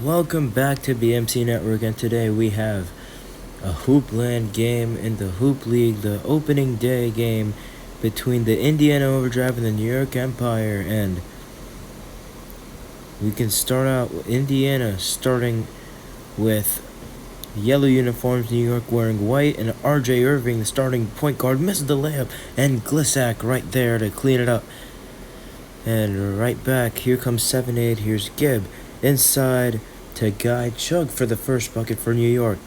Welcome back to BMC Network, and today we have a Hoopland game in the Hoop League, the opening day game between the Indiana Overdrive and the New York Empire. And we can start out with Indiana starting with yellow uniforms, New York wearing white, and RJ Irving, the starting point guard, misses the layup, and Glissack right there to clean it up. And right back, here comes 7-8, here's Gibb inside to guide Chug for the first bucket for New York.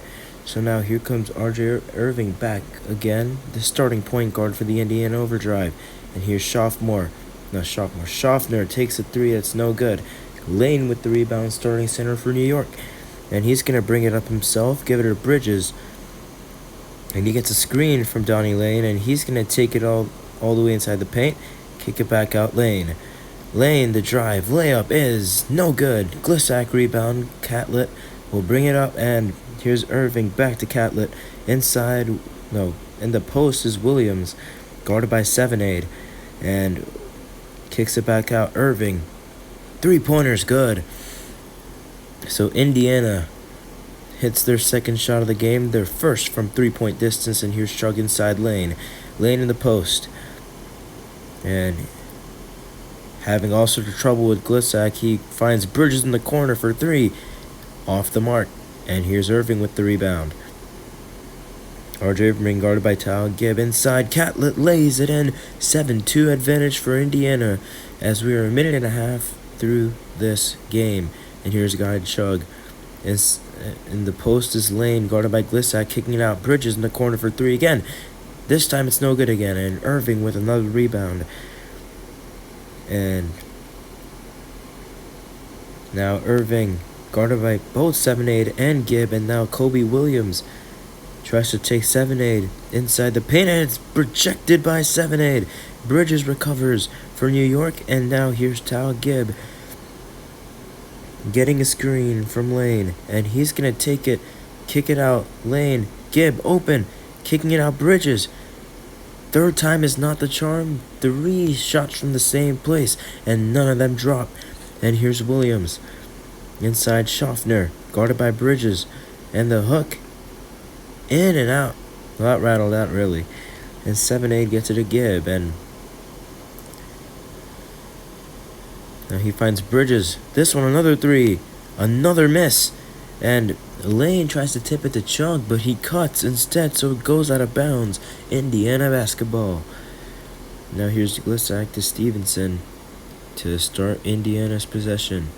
So now here comes RJ Irving back again, the starting point guard for the Indiana Overdrive. And here's Schaffner takes a three, that's no good. Lane with the rebound, starting center for New York. And he's going to bring it up himself, give it to Bridges. And he gets a screen from Donnie Lane, and he's going to take it all the way inside the paint, kick it back out Lane. Lane, the drive, layup is no good. Glissack rebound, Catlett will bring it up, and here's Irving back to Catlett. Inside, in the post is Williams, guarded by 7-8, and kicks it back out. Irving, three-pointer's good. So Indiana hits their second shot of the game, their first from three-point distance, and here's Chug inside Lane. Lane in the post. And having all sorts of trouble with Glissack, he finds Bridges in the corner for three. Off the mark. And here's Irving with the rebound. RJ Irving guarded by Tal Gibb. Inside, Catlett lays it in. 7-2 advantage for Indiana as we are a minute and a half through this game. And here's guide Chug. In the post is Lane, guarded by Glissack, kicking it out. Bridges in the corner for three again. This time it's no good again. And Irving with another rebound. And now Irving, guarded by both 7-8 and Gibb. And now Kobe Williams tries to take 7-8 inside the paint, and it's rejected by 7-8. Bridges recovers for New York, and now here's Tal Gibb getting a screen from Lane, and he's going to take it, kick it out. Lane, Gibb open, kicking it out. Bridges. Third time is not the charm. 3 shots from the same place, and none of them drop. And here's Williams. Inside Schaffner, guarded by Bridges. And the hook. In and out. Well, that rattled out, really. And 7-8 gets it to Gibb, and now he finds Bridges. This one, another 3. Another miss. And Lane tries to tip it to Chug, but he cuts instead, so it goes out of bounds. Indiana basketball. Now here's Glissack to Stevenson to start Indiana's possession.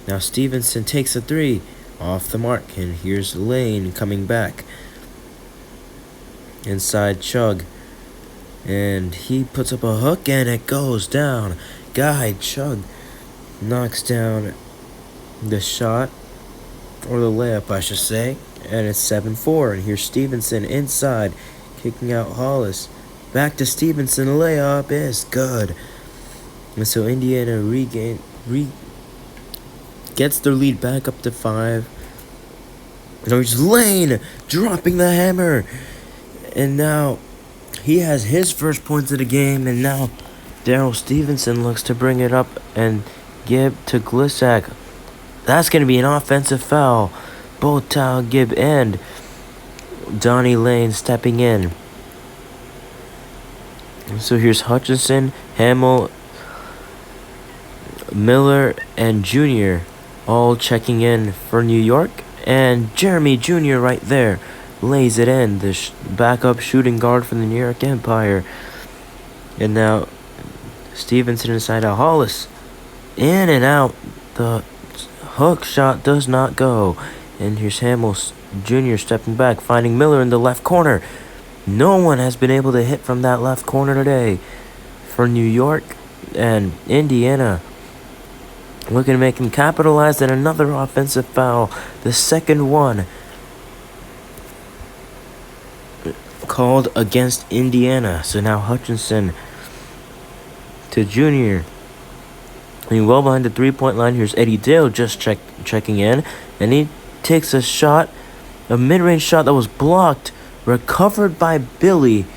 Now Stevenson takes a 3 off the mark, and here's Lane coming back. Inside Chug. And he puts up a hook, and it goes down. Guide Chug knocks down the shot, or the layup, I should say, and it's 7-4. And here's Stevenson inside, kicking out Hollis. Back to Stevenson, layup is good. And so Indiana gets their lead back up to 5. And here's Lane dropping the hammer. And now he has his first points of the game, and now Daryl Stevenson looks to bring it up and Gibb to Glissack. That's going to be an offensive foul. Both Tal Gibb and Donnie Lane stepping in. So here's Hutchinson, Hamill, Miller, and Jr. all checking in for New York. And Jeremy Jr. right there lays it in. The backup shooting guard for the New York Empire. And now Stevenson inside to Hollis. In and out. The hook shot does not go. And here's Hamill Jr. stepping back, finding Miller in the left corner. No one has been able to hit from that left corner today for New York. And Indiana looking to make him capitalize, and another offensive foul. The second one called against Indiana. So now Hutchinson to Jr. And well behind the three-point line, here's Eddie Dale just checking in. And he takes a shot, a mid-range shot that was blocked, recovered by Billy,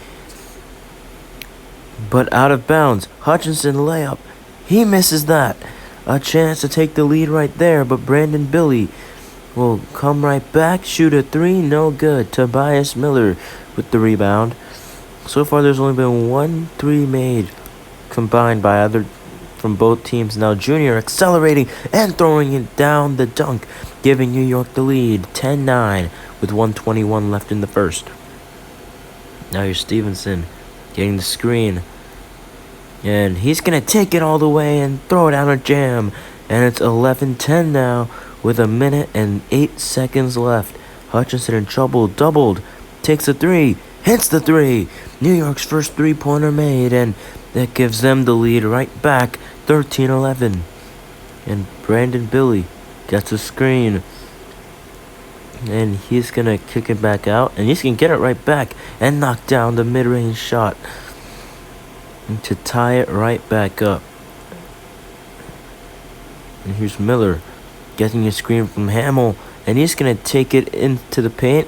but out of bounds. Hutchinson layup. He misses that. A chance to take the lead right there, but Brandon Billy will come right back, shoot a three, no good. Tobias Miller with the rebound. So far, there's only been 1 3 made combined by other from both teams. Now Junior accelerating and throwing it down the dunk, giving New York the lead, 10-9 with 1:21 left in the first. Now here's Stevenson getting the screen, and he's gonna take it all the way and throw it down a jam, and it's 11-10 now with 1:08 left. Hutchinson in trouble, doubled, takes a three, hits the three. New York's first three-pointer made, and that gives them the lead right back, 13-11. And Brandon Billy gets a screen, and he's going to kick it back out, and he's going to get it right back and knock down the mid-range shot and to tie it right back up. And here's Miller getting a screen from Hamill, and he's going to take it into the paint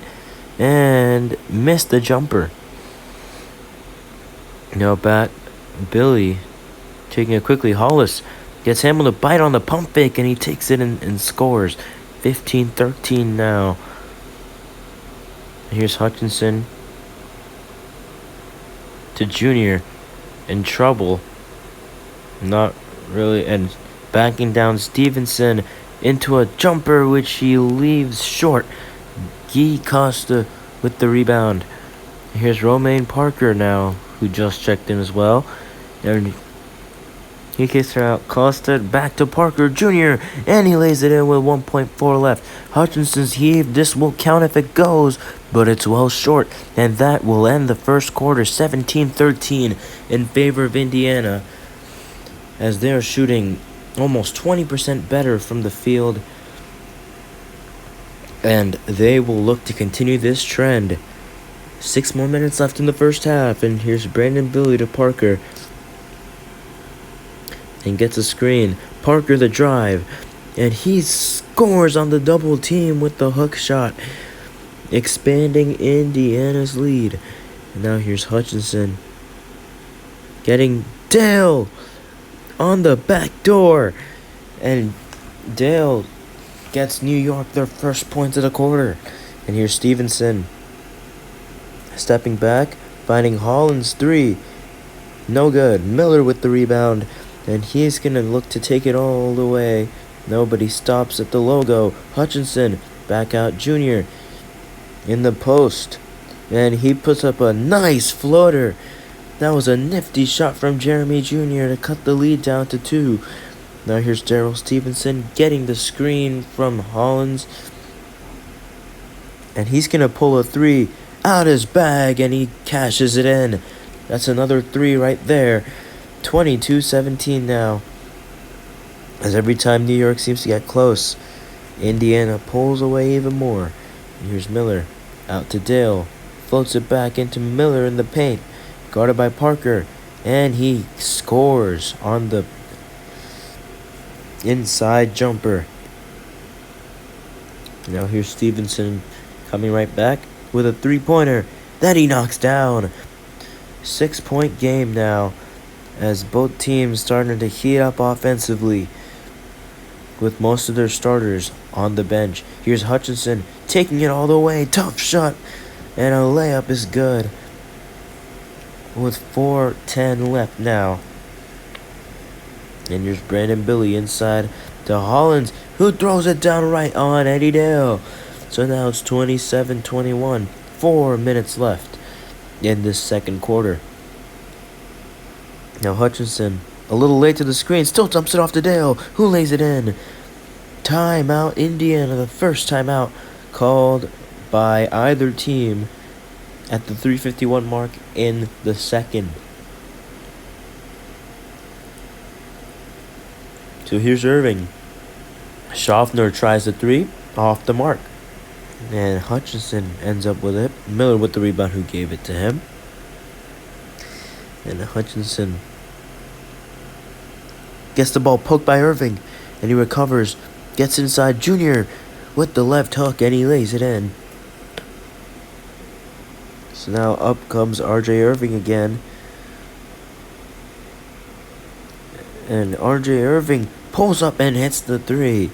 and miss the jumper. Now back, Billy taking it quickly. Hollis gets Hamill to bite on the pump fake, and he takes it and scores. 15-13 now. Here's Hutchinson to Junior, in trouble. Not really, and backing down Stevenson into a jumper, which he leaves short. Guy Costa with the rebound. Here's Romaine Parker now, who just checked in as well. And he kicks her out. Costa back to Parker Jr., and he lays it in with 1.4 left. Hutchinson's heave. This will count if it goes, but it's well short. And that will end the first quarter, 17-13 in favor of Indiana, as they're shooting almost 20% better from the field. And they will look to continue this trend. 6 more minutes left in the first half, and here's Brandon Billy to Parker, and gets a screen. Parker the drive, and he scores on the double team with the hook shot, expanding Indiana's lead. And now here's Hutchinson getting Dale on the back door, and Dale gets New York their first points of the quarter. And here's Stevenson stepping back, finding Holland's three, no good. Miller with the rebound, and he's gonna look to take it all the way. Nobody stops at the logo. Hutchinson back out. Junior in the post, and he puts up a nice floater. That was a nifty shot from Jeremy Jr. to cut the lead down to 2. Now here's Daryl Stevenson getting the screen from Hollins, and he's gonna pull a three out his bag, and he cashes it in. That's another three right there. 22-17 now, as every time New York seems to get close, Indiana pulls away even more. And here's Miller out to Dale, floats it back into Miller in the paint, guarded by Parker, and he scores on the inside jumper. Now here's Stevenson coming right back with a three-pointer that he knocks down. 6-point game now, as both teams starting to heat up offensively with most of their starters on the bench. Here's Hutchinson taking it all the way. Tough shot, and a layup is good with 4:10 left now. And here's Brandon Billy inside to Hollins, who throws it down right on Eddie Dale. So now it's 27-21. 4 minutes left in this second quarter. Now Hutchinson, a little late to the screen, still dumps it off to Dale, who lays it in. Timeout Indiana, the first timeout called by either team at the 3:51 mark in the second. So here's Irving. Schaffner tries the three, off the mark, and Hutchinson ends up with it. Miller with the rebound, who gave it to him. And Hutchinson gets the ball poked by Irving, and he recovers, gets inside Junior with the left hook, and he lays it in. So now up comes RJ Irving again. And RJ Irving pulls up and hits the three.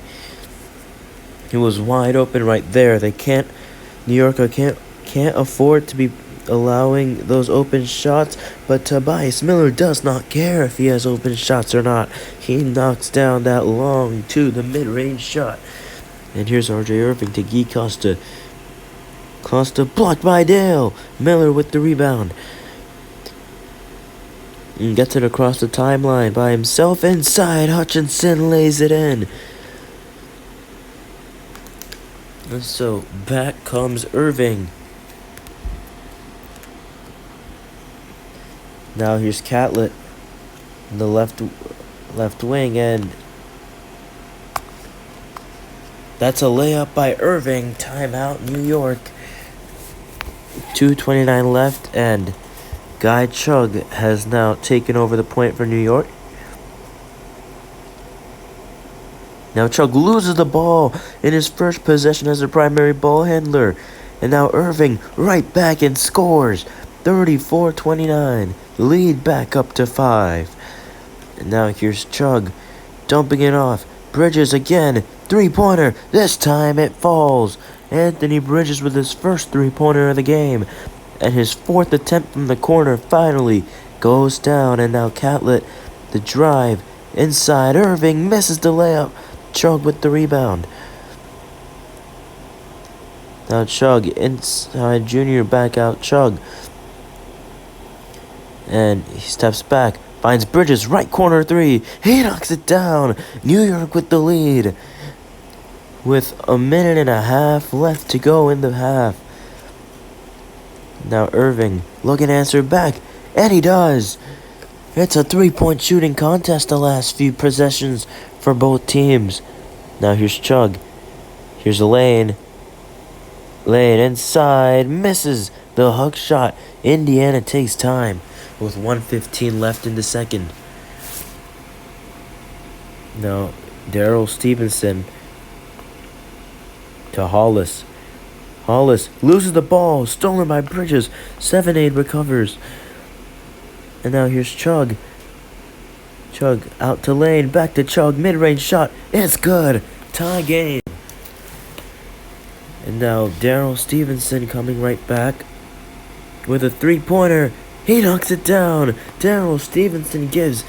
It was wide open right there. New York can't afford to be allowing those open shots, but Tobias Miller does not care if he has open shots or not. He knocks down that long to the mid-range shot. And here's RJ Irving to Guy Costa. Costa blocked by Dale. Miller with the rebound. And gets it across the timeline by himself inside. Hutchinson lays it in. And so back comes Irving. Now here's Catlett in the left wing, and that's a layup by Irving. Timeout, New York. 2:29 left, and Guy Chug has now taken over the point for New York. Now Chug loses the ball in his first possession as a primary ball handler. And now Irving right back and scores. 34-29. Lead back up to 5. And now here's Chug dumping it off. Bridges again. Three-pointer. This time it falls. Anthony Bridges with his first three-pointer of the game. And his fourth attempt from the corner finally goes down. And now Catlett, the drive inside. Irving misses the layup. Chug with the rebound. Now Chug inside Junior, back out Chug. And he steps back. Finds Bridges, right corner three. He knocks it down. New York with the lead. With a minute and a half left to go in the half. Now Irving looking to answer back. And he does. It's a three-point shooting contest the last few possessions for both teams. Now here's Chug. Here's a lane. Lane inside. Misses the hook shot. Indiana takes time with 1:15 left in the second. Now Daryl Stevenson to Hollis. Hollis loses the ball. Stolen by Bridges. 7-8 recovers. And now here's Chug. Chug out to Lane. Back to Chug. Mid-range shot. It's good. Tie game. And now Daryl Stevenson coming right back with a three-pointer. He knocks it down. Daryl Stevenson gives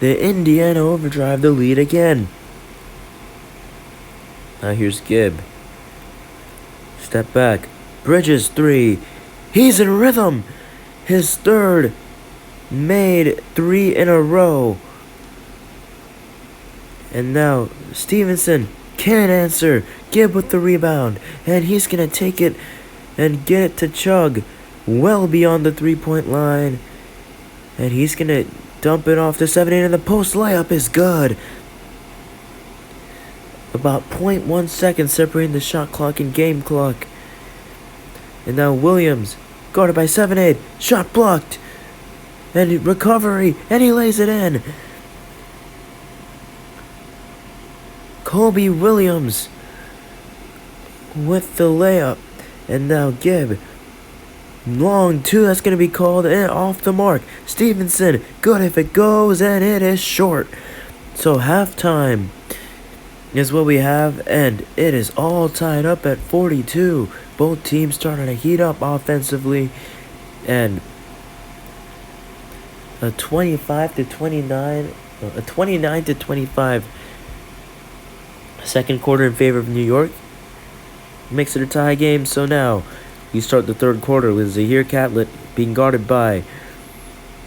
the Indiana Overdrive the lead again. Now here's Gibb. Step back. Bridges three. He's in rhythm. His third. Made 3 in a row. And now Stevenson can't answer. Gibb with the rebound. And he's going to take it and get it to Chug. Well beyond the three-point line. And he's going to dump it off to 7-8. And the post layup is good. About 0.1 seconds separating the shot clock and game clock. And now Williams guarded by 7-8. Shot blocked. And recovery, and he lays it in. Kobe Williams with the layup. And now Gibb. Long two, that's going to be called and off the mark. Stevenson, good if it goes, and it is short. So halftime is what we have, and it is all tied up at 42. Both teams starting to heat up offensively, and a 29 to 25 second quarter in favor of New York makes it a tie game. So now you start the third quarter with Zahir Catlett being guarded by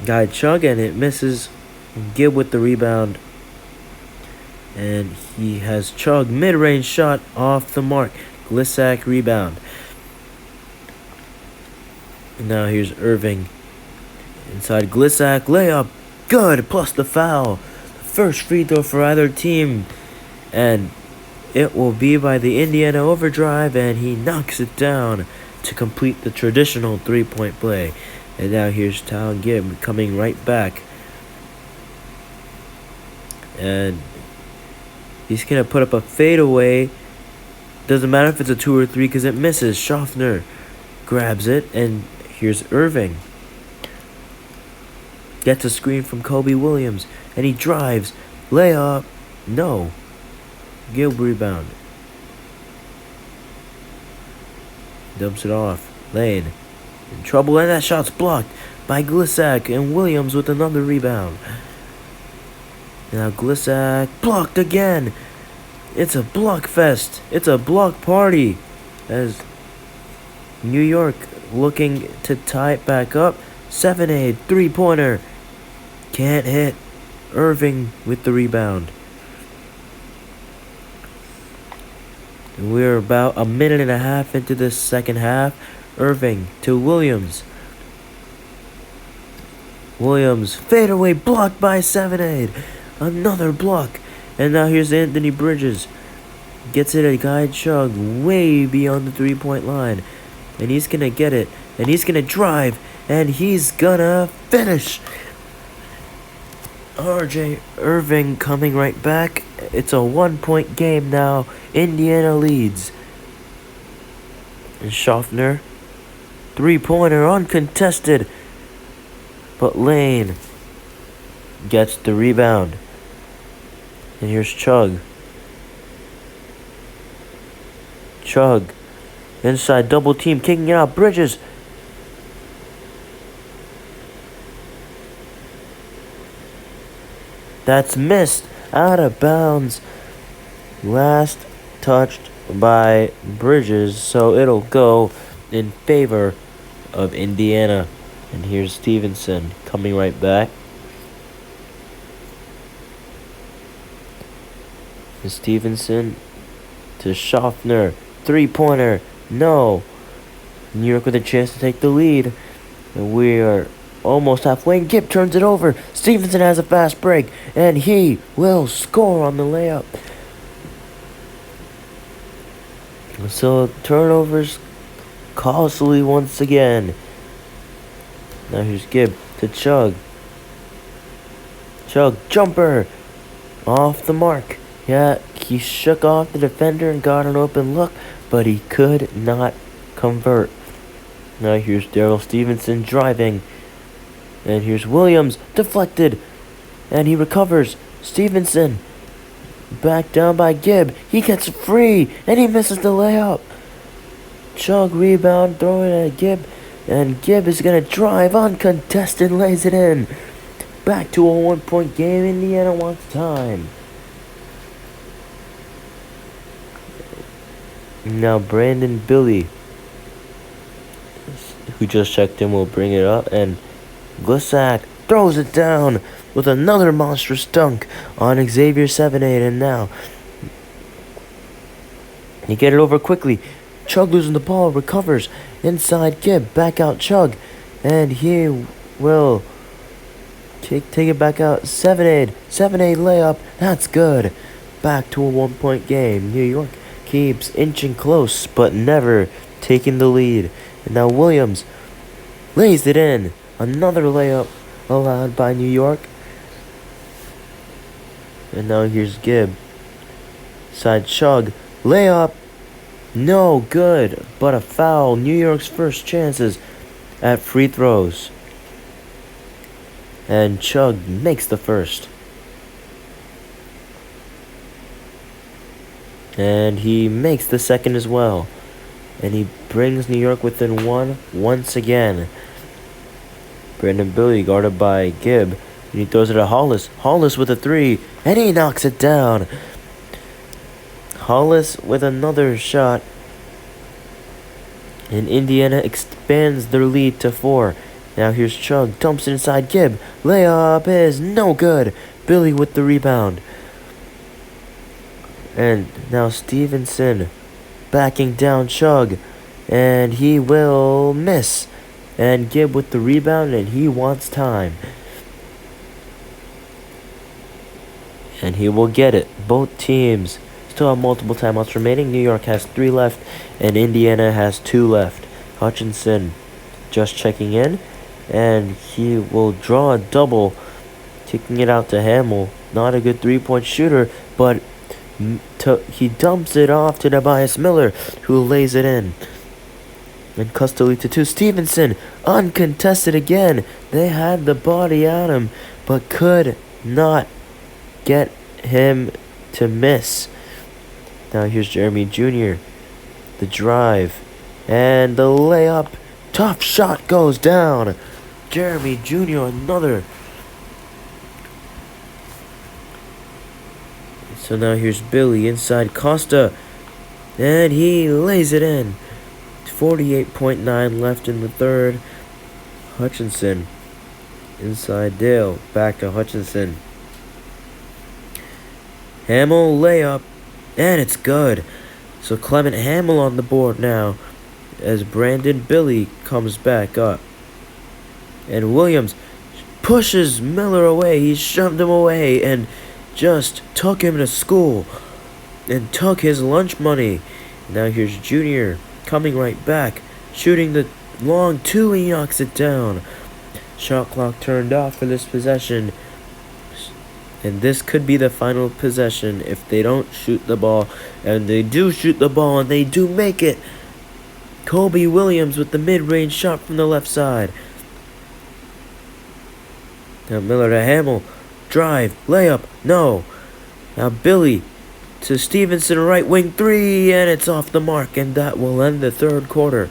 Guy Chug, and it misses. Gibb with the rebound, and he has Chug mid-range shot off the mark. Glissack rebound. And now here's Irving. Inside Glissack, layup, good, plus the foul. First free throw for either team, and it will be by the Indiana Overdrive, and he knocks it down to complete the traditional three-point play. And now here's Tal Gibb coming right back, and he's going to put up a fadeaway. Doesn't matter if it's a 2 or 3 because it misses. Schaffner grabs it, and here's Irving. Gets a screen from Kobe Williams, and he drives. Layup. No. Gibb rebound. Dumps it off. Lane. In trouble, and that shot's blocked by Glisak, and Williams with another rebound. Now Glisak blocked again. It's a block fest. It's a block party. As New York looking to tie it back up. 7-8 three-pointer. Can't hit. Irving with the rebound. We're about a minute and a half into the second half. Irving to Williams. Williams fadeaway blocked by 7-8. Another block. And now here's Anthony Bridges. Gets it a guide chug way beyond the three-point line. And he's going to get it. And he's going to drive. And he's going to finish. RJ Irving coming right back. It's a 1-point game now. Indiana leads. And Schaffner. Three-pointer uncontested. But Lane gets the rebound. And here's Chug. Chug. Inside double team, kicking it out. Bridges. That's missed. Out of bounds. Last touched by Bridges. So it'll go in favor of Indiana. And here's Stevenson coming right back. And Stevenson to Schaffner. Three-pointer. No. New York with a chance to take the lead. And we are almost halfway. And Gibb turns it over. Stevenson has a fast break. And he will score on the layup. So turnovers costly once again. Now here's Gibb to Chug. Chug, jumper. Off the mark. Yeah, he shook off the defender and got an open look, but he could not convert. Now here's Daryl Stevenson driving. And here's Williams, deflected. And he recovers. Stevenson, back down by Gibb. He gets free, and he misses the layup. Chug rebound, throwing it at Gibb. And Gibb is going to drive uncontested, lays it in. Back to a 1-point game. Indiana wants time. Now Brandon Billy, who just checked in, will bring it up. And Glisak throws it down with another monstrous dunk on Xavier 7-8. And now he get it over quickly. Chug losing the ball, recovers. Inside Gibb, back out Chug. And he will take it back out. 7-8 layup. That's good. Back to a 1-point game. New York keeps inching close, but never taking the lead. And now Williams lays it in. Another layup allowed by New York. And now here's Gibb. Side Chug. Layup. No good, but a foul. New York's first chances at free throws. And Chug makes the first. And he makes the second as well. And he brings New York within one once again. Brandon Billy guarded by Gibb. And he throws it at Hollis. Hollis with a three. And he knocks it down. Hollis with another shot. And Indiana expands their lead to 4. Now here's Chug. Dumps it inside Gibb. Layup is no good. Billy with the rebound. And now Stevenson backing down Chug. And he will miss. And Gibb with the rebound, and he wants time. And he will get it. Both teams still have multiple timeouts remaining. New York has 3 left, and Indiana has 2 left. Hutchinson just checking in. And he will draw a double, kicking it out to Hamill. Not a good 3-point shooter, but he dumps it off to Tobias Miller, who lays it in. And custody to 2. Stevenson, uncontested again. They had the body on him, but could not get him to miss. Now here's Jeremy Jr. The drive. And the layup. Tough shot goes down. Jeremy Jr. another. So now here's Billy inside Costa. And he lays it in. 48.9 left in the third. Hutchinson inside Dale. Back to Hutchinson. Hamill layup. And it's good. So Clement Hamill on the board now as Brandon Billy comes back up. And Williams pushes Miller away. He shoved him away and just took him to school and took his lunch money. Now here's Junior coming right back, shooting the long two. He knocks it down. Shot clock turned off for this possession. And this could be the final possession if they don't shoot the ball. And they do shoot the ball, and they do make it. Kobe Williams with the mid-range shot from the left side. Now Miller to Hamill. Drive. Layup. No. Now Billy to Stevenson, right wing three. And it's off the mark. And that will end the third quarter.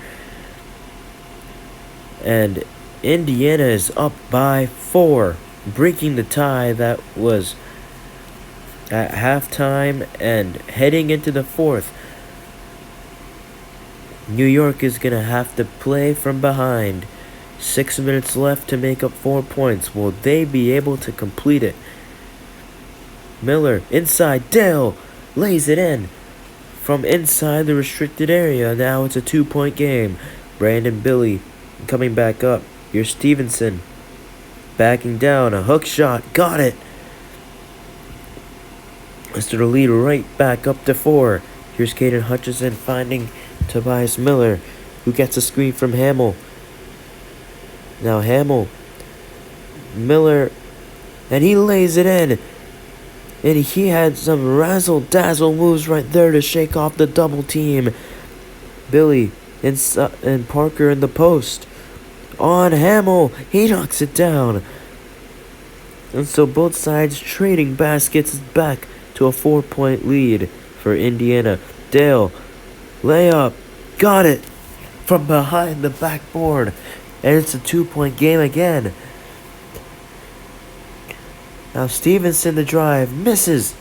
And Indiana is up by 4. Breaking the tie that was at halftime and heading into the fourth. New York is going to have to play from behind. 6 minutes left to make up 4 points. Will they be able to complete it? Miller inside. Dale lays it in from inside the restricted area. Now it's a 2-point game. Brandon Billy coming back up. Here's Stevenson. Backing down, a hook shot, got it. Mr. the lead right back up to 4. Here's Caden Hutchinson finding Tobias Miller, who gets a screen from Hamill. Now Hamill, Miller, and he lays it in. And he had some razzle-dazzle moves right there to shake off the double team. Billy and Parker in the post. On Hamill, he knocks it down. And so both sides trading baskets back to a 4-point lead for Indiana. Dale, layup, got it from behind the backboard. And it's a 2-point game again. Now Stevenson the drive, misses.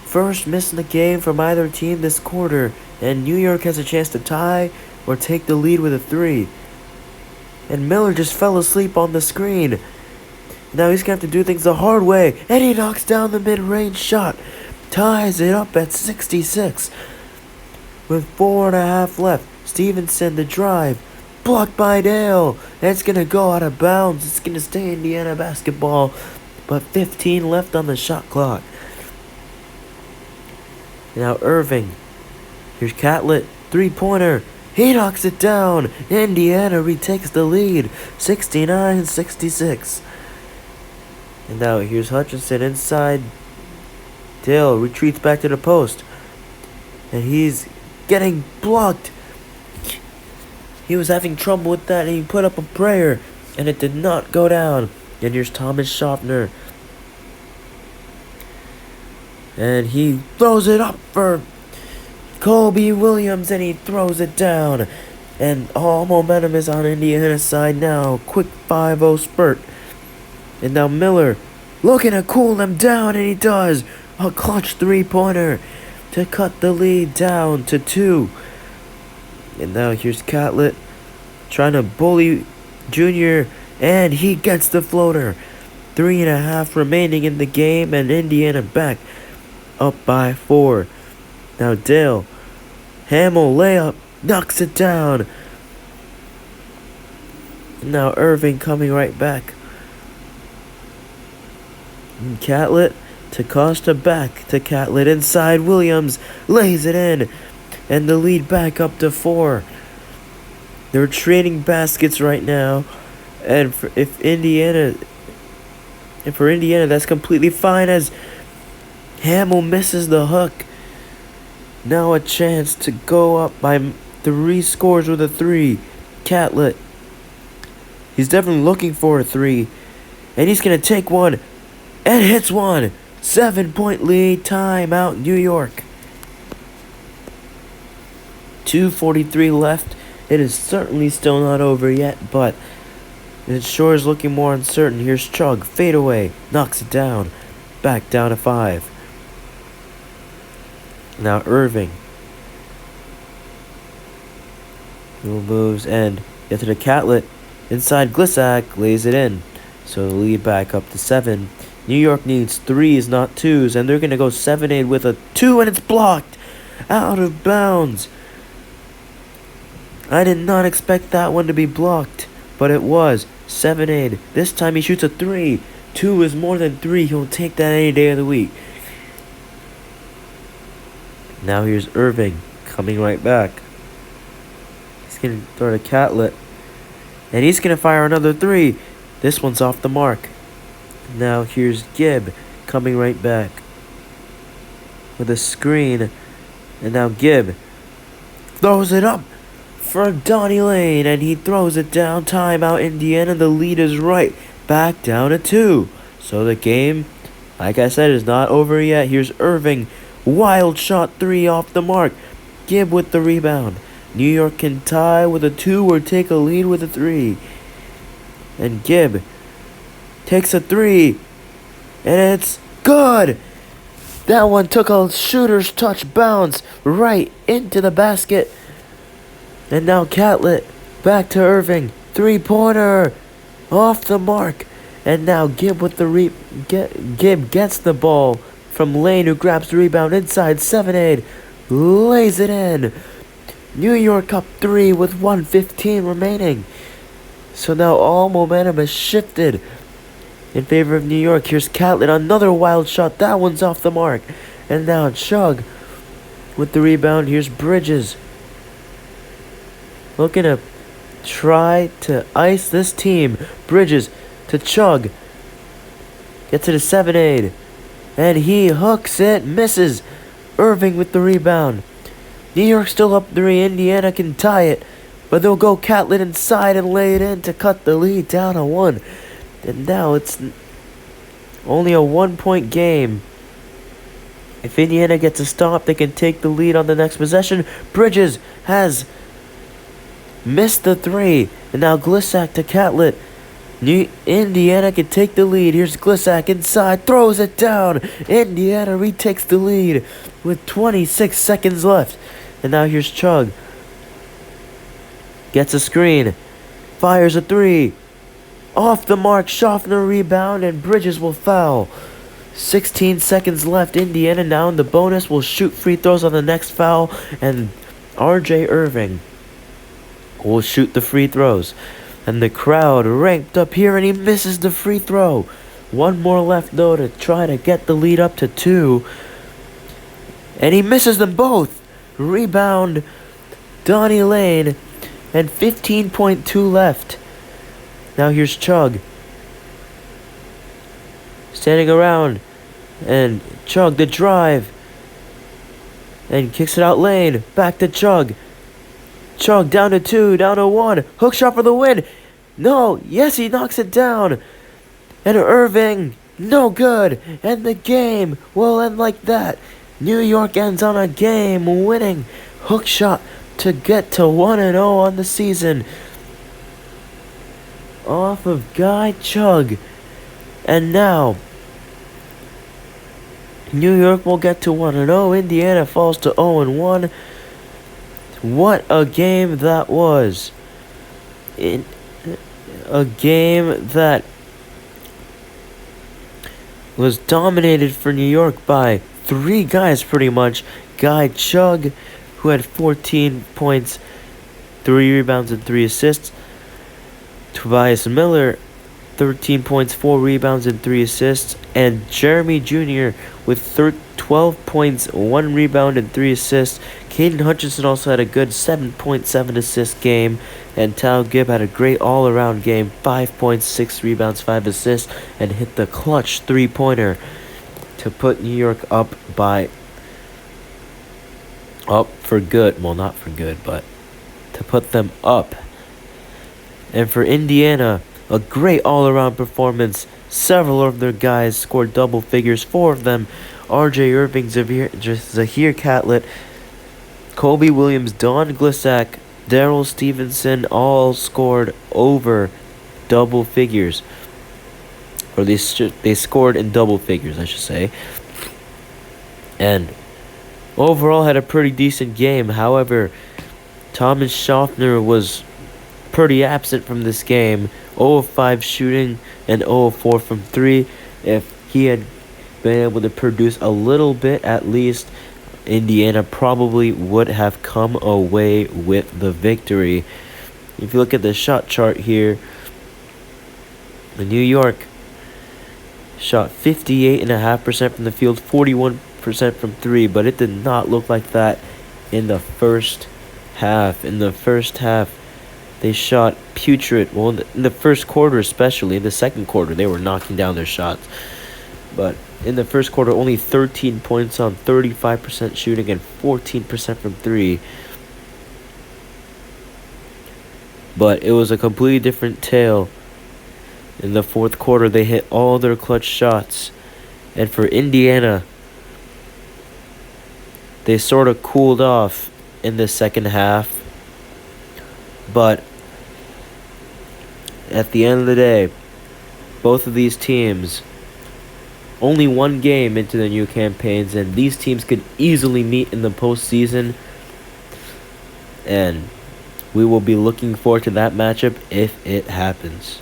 First miss in the game from either team this quarter. And New York has a chance to tie or take the lead with a 3. And Miller just fell asleep on the screen. Now he's going to have to do things the hard way. And he knocks down the mid-range shot. Ties it up at 66. With 4.5 left. Stevenson the drive. Blocked by Dale. And it's going to go out of bounds. It's going to stay Indiana basketball. But 15 left on the shot clock. Now Irving. Here's Catlett. 3-pointer. He knocks it down. Indiana retakes the lead. 69-66. And now here's Hutchinson inside. Dale retreats back to the post. And he's getting blocked. He was having trouble with that, and he put up a prayer. And it did not go down. And here's Thomas Schaffner. And he throws it up for Kobe Williams, and he throws it down. And all momentum is on Indiana's side now. Quick 5-0 spurt. And now Miller looking to cool them down, and he does. A clutch 3-pointer to cut the lead down to 2. And now here's Catlett trying to bully Junior, and he gets the floater. 3.5 remaining in the game, and Indiana back up by 4. Now Dale, Hamill layup, knocks it down. Now Irving coming right back. And Catlett to Costa, back to Catlett inside. Williams lays it in, and the lead back up to 4. They're trading baskets right now, and for Indiana, that's completely fine as Hamill misses the hook. Now a chance to go up by 3 scores with a 3. Catlett. He's definitely looking for a 3. And he's going to take one. And hits one. 7-point lead. Timeout, New York. 2:43 left. It is certainly still not over yet, but it sure is looking more uncertain. Here's Chug. Fade away. Knocks it down. Back down to 5. Now Irving. Little moves and get to the Catlett. Inside Glissack lays it in. So the lead back up to 7. New York needs 3s, not 2s, and they're going to go 7-8 with a 2, and it's blocked. Out of bounds. I did not expect that one to be blocked, but it was. 7-8. This time he shoots a 3. 2 is more than 3. He'll take that any day of the week. Now here's Irving coming right back. He's going to throw to Catlett. And he's going to fire another 3. This one's off the mark. Now here's Gibb coming right back with a screen. And now Gibb throws it up for Donnie Lane. And he throws it down. Timeout, Indiana. The lead is right back down to 2. So the game, like I said, is not over yet. Here's Irving. Wild shot 3 off the mark. Gibb with the rebound. New York can tie with a 2 or take a lead with a 3. And Gibb takes a 3. And it's good. That one took a shooter's touch bounce right into the basket. And now Catlett back to Irving. 3-pointer off the mark. And now Gibb with the Gibb gets the ball from Lane, who grabs the rebound inside. 7-8 lays it in. New York up 3 with 1:15 remaining. So now all momentum has shifted in favor of New York. Here's Catlett, another wild shot. That one's off the mark. And now Chug with the rebound. Here's Bridges, looking to try to ice this team. Bridges to Chug. Get to the 7-8. And he hooks it. Misses. Irving with the rebound. New York still up 3. Indiana can tie it. But they'll go Catlett inside and lay it in to cut the lead down to 1. And now it's only a 1-point game. If Indiana gets a stop, they can take the lead on the next possession. Bridges has missed the 3. And now Glissack to Catlett. Indiana can take the lead. Here's Glissack inside. Throws it down. Indiana retakes the lead with 26 seconds left. And now here's Chug. Gets a screen. Fires a 3. Off the mark. Schaffner rebound. And Bridges will foul. 16 seconds left. Indiana now in the bonus will shoot free throws on the next foul. And RJ Irving will shoot the free throws. And the crowd ramped up here, and he misses the free throw. 1 more left, though, to try to get the lead up to 2. And he misses them both. Rebound, Donnie Lane, and 15.2 left. Now here's Chug. Standing around, and Chug the drive. And kicks it out Lane. Back to Chug. Chug down to 2, down to 1. Hook shot for the win. No, yes, he knocks it down. And Irving, no good. And the game will end like that. New York ends on a game-winning hook shot to get to 1-0 on the season. Off of Guy Chug. And now New York will get to 1-0. Indiana falls to 0-1. What a game that was. A game that was dominated for New York by 3 guys pretty much. Guy Chug, who had 14 points, 3 rebounds, and 3 assists. Tobias Miller, 13 points, 4 rebounds, and 3 assists. And Jeremy Jr. with 12 points, 1 rebound, and 3 assists. Caden Hutchinson also had a good 7.7 assist game. And Tao Gibb had a great all-around game. 5 points, 6 rebounds, 5 assists. And hit the clutch 3-pointer to put New York up for good. Well, not for good, but to put them up. And for Indiana, a great all-around performance. Several of their guys scored double figures. 4 of them. R.J. Irving, Zahir Catlett, Kobe Williams, Don Glissack, Daryl Stevenson all scored over double figures. Or they scored in double figures, I should say. And overall had a pretty decent game. However, Thomas Schaffner was pretty absent from this game. 0 of 5 shooting and 0 of 4 from 3. If he had been able to produce a little bit at least, Indiana probably would have come away with the victory. If you look at the shot chart here, New York shot 58.5% from the field, 41% from 3, but it did not look like that in the first half. In the first half, they shot putrid. Well, in the first quarter especially. In the second quarter, they were knocking down their shots. But in the first quarter, only 13 points on 35% shooting and 14% from 3. But it was a completely different tale. In the fourth quarter, they hit all their clutch shots. And for Indiana, they sort of cooled off in the second half. But at the end of the day, both of these teams, only one game into the new campaigns, and these teams could easily meet in the postseason. And we will be looking forward to that matchup if it happens.